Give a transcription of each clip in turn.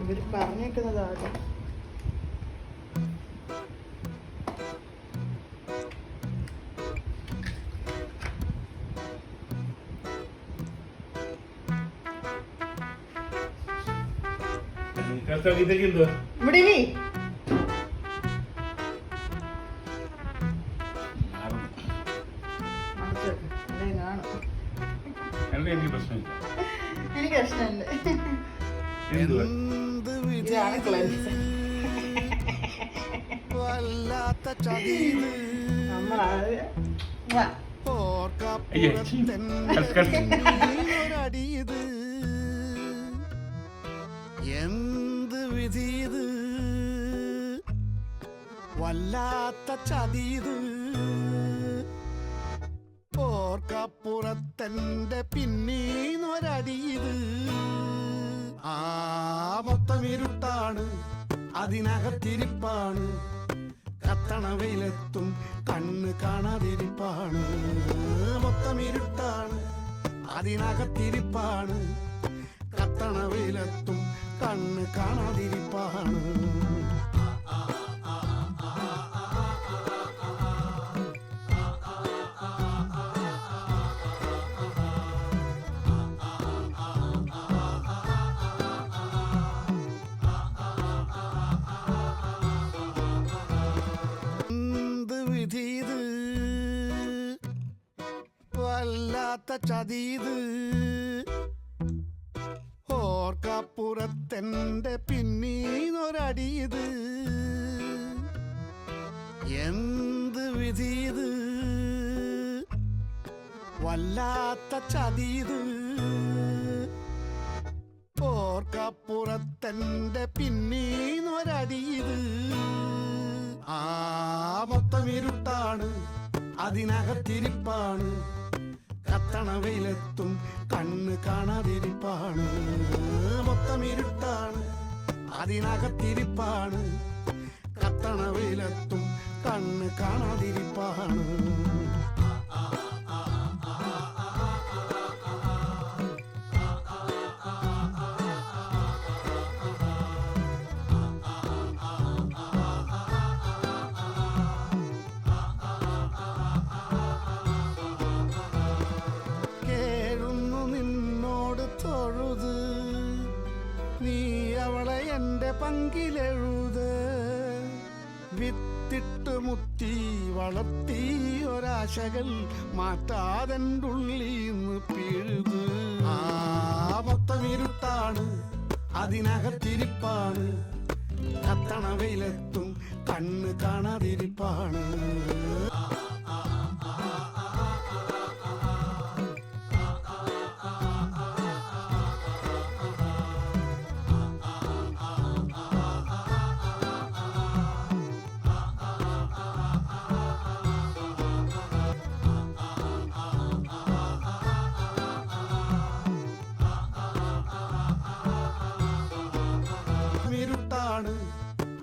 ഇവർ പറഞ്ഞേക്കുന്നതാണ്. ഇവിടെ എനിക്ക് പ്രശ്നമുണ്ട്. എന്ത് വിധിയത് വല്ലാത്ത ചതിയത് ഓർക്കപ്പുറത്തെന്റെ പിന്നീന്നൊരടിയത് ആ മൊത്തം ഇരുട്ടാണ് അതിനകത്തിരിപ്പാണ് കത്തണ വെയിലെത്തും കണ്ണ് കാണാതിരിപ്പാണ് മൊത്തം ഇരുട്ടാണ് അതിനകത്തിരിപ്പാണ് കത്തണ വെയിലെത്തും കണ്ണ് കാണാതിരിപ്പാണ് വിധിയത് വല്ലാത്ത ചതിയത് ഓർക്കപ്പുറത്തെന്റെ പിന്നീന്നൊരടിയത് എന്ത് വിധിയത് വല്ലാത്ത ചതിയത് ഓർക്കപ്പുറത്തെന്റെ പിന്നീന്നൊരടിയത് ആ മൊത്തം ഇരുട്ടാണ് അതിനകത്തിരിപ്പാണ് കത്തണ വെയിലെത്തും കണ്ണ് കാണാതിരിപ്പാണ് മൊത്തം ഇരുട്ടാണ് അതിനകത്തിരിപ്പാണ് കത്തണ വെയിലെത്തും കണ്ണ് കാണാതിരിപ്പാണ് എന്റെ പങ്കിലെഴുത് വിത്തിട്ട് മുത്തി വളർത്തി ഒരാശകൾ മാറ്റാതെണ്ടുള്ളീന്ന് പിഴുത് ആ മൊത്തം ഇരുട്ടാണ് അതിനകത്തിരിപ്പാണ് കത്തണ വെയിലെത്തും കണ്ണ് കാണാതിരിപ്പാണ്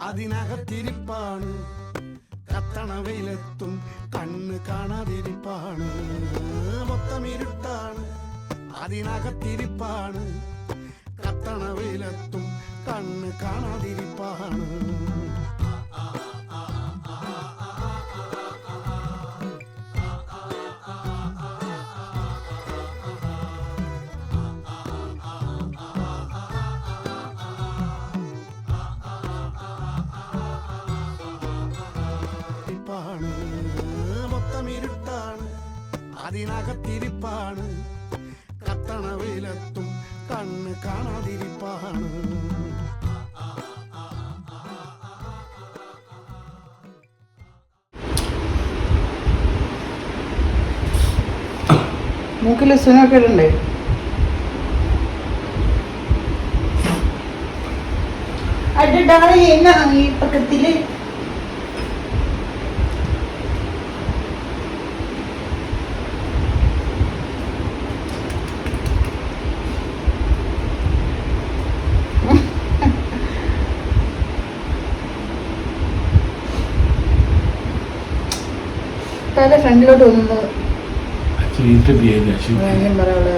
അതിനകത്തിരിപ്പാണ് കത്തണ വെയിലെത്തും കണ്ണ് കാണാതിരിപ്പാണ് മൊത്തം ഇരുട്ടാണ് അതിനകത്തിരിപ്പാണ് കത്തണ വെയിലെത്തും കണ്ണ് കാണാതിരിപ്പാണ് മൊത്തം ഇരുട്ടാണ് അതിനകത്തിരിപ്പാണ് കത്തണ വെയിലെത്തും കണ്ണ് കാണാതിരിപ്പാണ് മൂക്കിൽ സുനൊക്കെ ഇടണ്ടേ? അടിടാതെ എന്നാ ഈ പക്കത്തില് ഫ്രണ്ടിലോട്ട് വന്നത്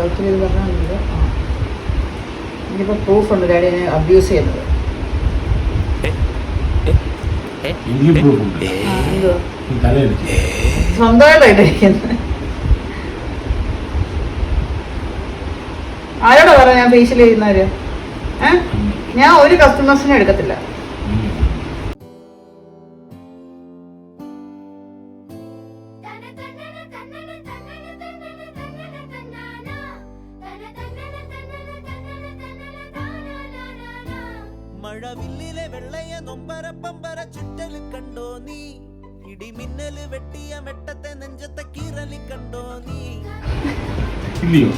ഒത്തിരി പറഞ്ഞില്ല. ഇതിപ്പോ പ്രൂഫ് ഉണ്ട് ഡാഡിനെ അബ്യൂസ് ചെയ്യുന്നത്. എനിക്ക് പ്രൂഫ് ഉണ്ട് തലയടിച്ചു സ്വന്തമായിട്ടായിട്ടിരിക്കുന്നത്. ആരോടാ പറ ഞാൻ ഫേഷ്യൽ ചെയ്യുന്നവര്? ഞാൻ ഒരു കസ്റ്റമേഴ്സിനെ എടുക്കത്തില്ല. മഴവില്ലിലെ വെള്ളയ നൊമ്പരപ്പമ്പര ചുറ്റല് കണ്ടോ നീ, ഇടിമിന്നല് വെട്ടിയ മെട്ടത്തെ നെഞ്ചത്തെ കീറലി കണ്ടോ നീ. ഇല്ലയോ?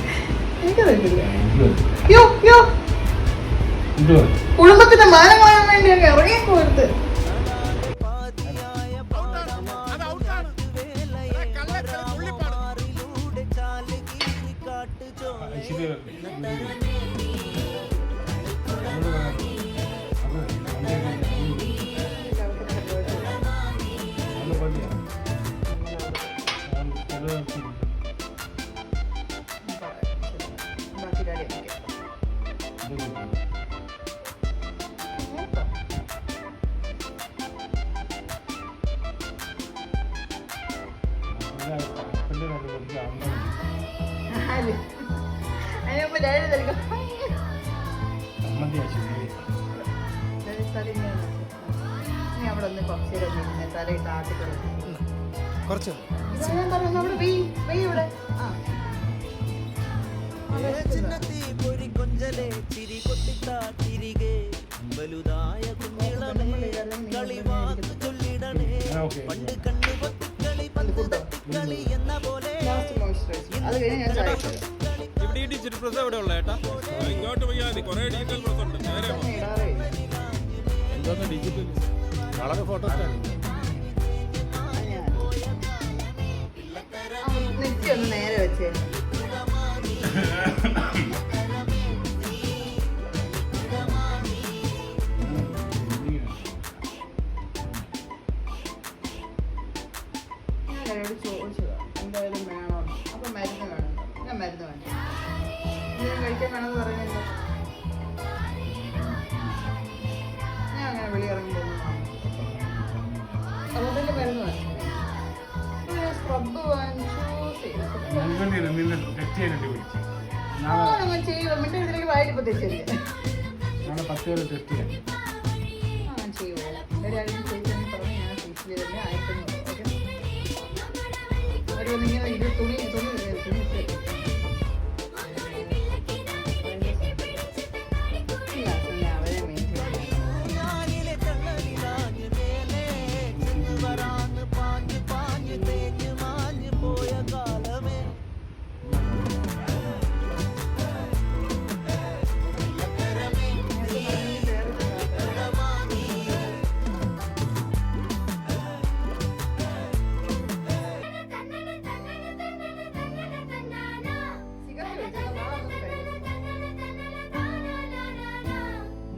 കുടുംബത്തിന്റെ മാനം കാണാൻ വേണ്ടി ഇറങ്ങിപ്പോരുത്. പാതിയായ പാടമാറിലൂടെ ചാല് കീറി കാട്ടു ചോല. കുറച്ച് ചിന്നത്തി പൊരി കൊഞ്ചലെ ചിരി കൊട്ടിത്താ തിരികെ വലുതായ കുഞ്ഞിളമേ കളിവാക്ക് ചൊല്ലിടണേ. പണ്ട് കണ്ണു പൊത്തിക്കളി പന്ത് തട്ടിക്കളി എന്ന പോലെ അത് കഴിഞ്ഞ് ഞാൻ ചായ ഇട്ടു. ഇവിടെ ഈ ഡിജിറ്റൽ പ്രസ് എവിടെ ഉള്ള ഏട്ടാ? ഇങ്ങോട്ട് പോയാൽ മതി, കുറെ ഡിജിറ്റൽ പ്രസ് ഉണ്ട്. നേരെ പോ. എന്തോന്ന് ഡിജിറ്റൽ? വളരെ ഫോട്ടോസ് നെറ്റി ഒന്ന് നേരെ വെച്ചേ. ഞാൻ ചോദിച്ചതാ എന്തായാലും വേണോ? അപ്പൊ മരുന്ന് വേണം. ഞാൻ മരുന്ന് വേണം. എന്തെങ്കിലും കഴിക്കാൻ വേണമെന്ന് പറഞ്ഞല്ലോ. ഞാൻ അങ്ങനെ വെളിയിറങ്ങി പോകുന്നതാണ്. അതുകൊണ്ട് മരുന്ന് വേണം. സ്ക്രബ് വാങ്ങിച്ചു. നിന്നെ ടെസ്റ്റ് ചെയ്യാനായിട്ട് വിളിച്ചു. ചെയ്യുക മിട്ട ഇതിലേക്ക് വായിലിപ്പോ തെറ്റില്ല. നാളെ 10 പേരെ ടെസ്റ്റ് ചെയ്യാം. ചെയ്യുമോ? ഒരാഴ്ച ചെയ്തെന്ന് പറഞ്ഞ് ഞാൻ ഫീസിൽ തന്നെ 1500. ഓക്കെ, ഒരു ഇങ്ങനെ ഇത് തുണി അവരെ ഞാനിലെ കണ്ണലിലാഞ്ഞു മേലെ വരാന്ന് പാഞ്ഞു പാഞ്ഞു തേഞ്ഞു മാഞ്ഞു പോയ കാലമേ.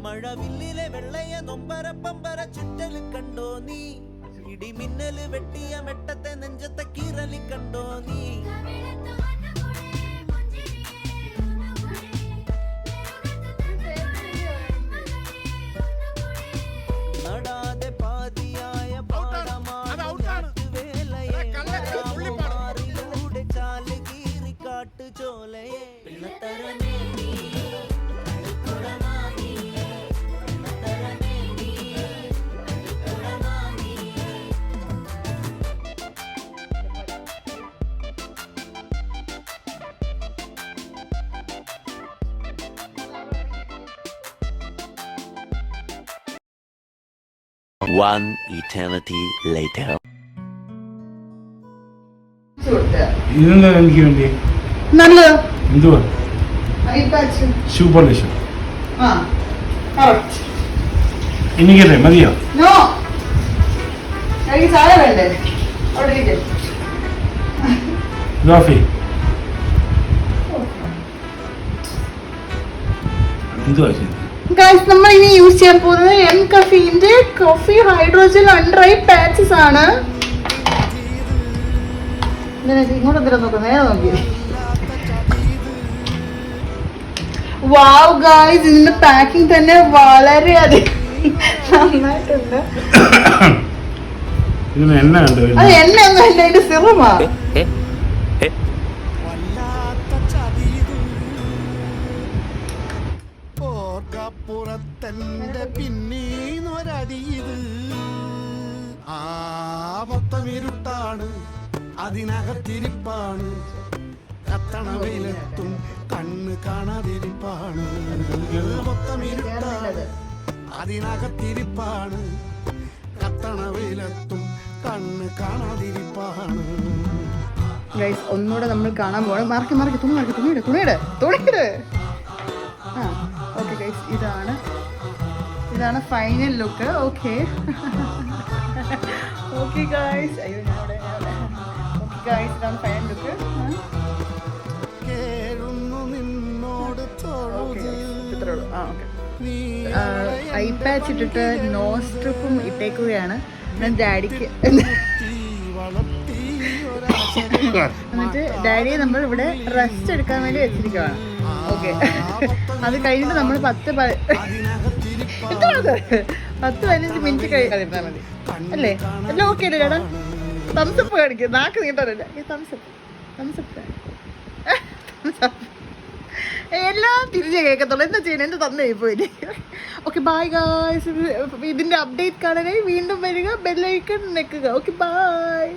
മഴവില്ലിലെ വെള്ളയ നൊമ്പരപ്പമ്പര ചുറ്റല് കണ്ടോ നീ, ഇടിമിന്നല് വെട്ടിയ മെട്ടത്തെ നെഞ്ചത്തെ കീറലി കണ്ടോ നീ. നടാതെ പാതിയായ പാടമാറിലൂടെ ചാല് കീറി കാട്ടു ചോലയെ. പിള്ളത്തരമേ One eternity later. ഇതെന്താ എനിക്ക് വേണ്ടി? നല്ലത് എന്തുവാ? Super dish. എനിക്കല്ലേ മതിയോ? നോ, എനിക്ക് ചായ വേണ്ടേ? അവിടെ ഇരിക്ക്. കോഫി എന്തുവാ? ഗൈസ്, നമ്മൾ ഇനി യൂസ് ചെയ്യാൻ പോകുന്നത് എം കഫീന്റെ കോഫി ഹൈഡ്രോജൽ അൺഡ്രൈ പാച്ചസ് ആണ്. ഇങ്ങോട്ട് എന്തിനാ നോക്കാം? നേരെ നോക്കി. വാവ് ഗൈസ്, ഇതിന്റെ പാക്കിംഗ് തന്നെ വളരെ അധികം നന്നായിട്ടുണ്ട്. ഇതിന് എണ്ണ കണ്ടു അത് എണ്ണയൊന്നും അല്ല, അതിന്റെ സിറമാ. വല്ലാത്ത ചതിയത് ഓർക്കപ്പുറത്തന്റെ പിന്നീന്നൊരടിയത് ആ മൊത്തമിരുട്ടാണ് അതിനകത്തിരിപ്പാണ് കത്തണ വെയിലെത്തും കണ്ണ് കാണാതിരിപ്പാണ് മൊത്തമിരുട്ടാണ് അതിനകത്തിരിപ്പാണ് കത്തണ വെയിലെത്തും കണ്ണ് കാണാതിരിപ്പാണ്. ഗൈസ് ഒന്നുകൂടെ നമ്മൾ കാണാൻ പോകണം. മാർക്ക് തുണിയുടെ ആ ഓക്കെ ഗൈസ്, ഇതാണ് final look. Okay okay guys, അയ്യോ ഓക്കെ ഗൈസ്, ഇതാണ് ഫൈനൽ ലുക്ക്. നിന്നോട് ഐ പാച്ച് ഇട്ടിട്ട് നോസ് സ്ട്രിപ്പും ഇട്ടേക്കുകയാണ് ഞാൻ ഡാഡിക്ക്. എന്നിട്ട് ഡാഡിയെ നമ്മൾ ഇവിടെ റെസ്റ്റ് എടുക്കാൻ വേണ്ടി വെച്ചിരിക്കുകയാണ്. ഓക്കെ, അത് കഴിഞ്ഞിട്ട് നമ്മൾ 10-15 മിനിറ്റ് കഴിഞ്ഞാൽ മതി അല്ലേ? എല്ലാം ഓക്കെ അല്ലേ ചേട്ടാ? തംസപ്പ് കാണിക്കുക, നാക്ക് നീട്ടാനല്ല, തംസപ്പ് എല്ലാം തിരിച്ചേ കേൾക്കത്തുള്ളൂ. എന്താ ചെയ്യണം, എന്റെ തന്നെ പോയി. Okay bye guys. ഇതിന്റെ അപ്ഡേറ്റ് കാണാനായി വീണ്ടും വരിക, ബെല്ലൈക്കൺ നെക്കുക. Okay bye.